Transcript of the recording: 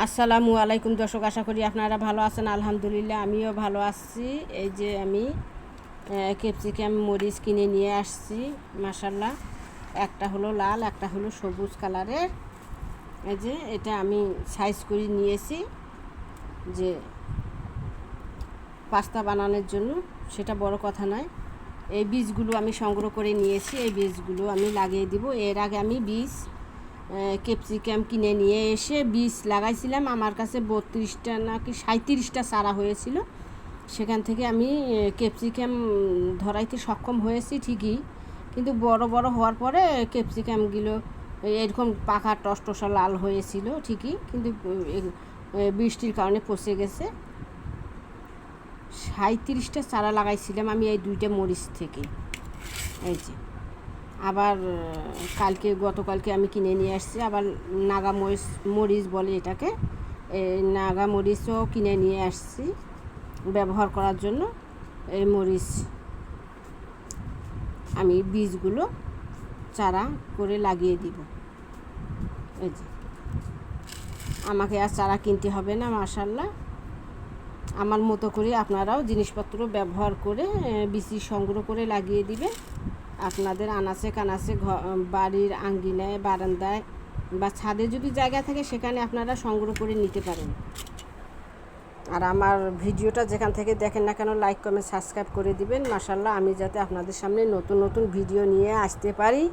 আসসালামু আলাইকুম দর্শক, আশা করি আপনারা ভালো আছেন। আলহামদুলিল্লাহ আমিও ভালো আছি। এই যে আমি ক্যাপসিকাম মরিচ কিনে নিয়ে আসছি। মাশাল্লাহ, একটা হলো লাল, একটা হলো সবুজ কালারের। এই যে এটা আমি সাইজ করে নিয়েছি যে পাস্তা বানানোর জন্য, সেটা বড় কথা নয়। এই বীজগুলো আমি সংগ্রহ করে নিয়েছি, এই বীজগুলো আমি লাগিয়ে দিব। এর আগে আমি বীজ ক্যাপসিকাম কিনে নিয়ে এসে বীজ লাগাইছিলাম। আমার কাছে 32টা নাকি 37টা চারা হয়েছিল। সেখান থেকে আমি ক্যাপসিকাম ধরাইতে সক্ষম হয়েছি ঠিকই, কিন্তু বড় বড় হওয়ার পরে ক্যাপসিকামগুলো এরকম পাকা টসটসা লাল হয়েছিল ঠিকই, কিন্তু বৃষ্টির কারণে পচে গেছে। 37টা চারা লাগাইছিলাম আমি এই দুইটা মরিচ থেকে। এই যে আবার গতকালকে আমি কিনে নিয়ে আসছি আবার নাগা মরিচ বলে এটাকে। এই নাগা মরিচও কিনে নিয়ে আসছি ব্যবহার করার জন্য। এই মরিচ আমি বীজগুলো চারা করে লাগিয়ে দিব। এই যে আমাকে আর চারা কিনতে হবে না। মাশাল্লাহ, আমার মতো করে আপনারাও জিনিসপত্র ব্যবহার করে বীজ সংগ্রহ করে লাগিয়ে দিবেন। আপনাদের আনাচে কানাচে বাড়ির আঙ্গিনায়, বারান্দায় বা ছাদে যদি জায়গা থাকে সেখানে আপনারা সংগ্রহ করে নিতে পারেন। আর আমার ভিডিওটা যেখান থেকে দেখেন না কেন লাইক কমেন্ট সাবস্ক্রাইব করে দিবেন। মাশাল্লাহ, আমি যাতে আপনাদের সামনে নতুন নতুন ভিডিও নিয়ে আসতে পারি।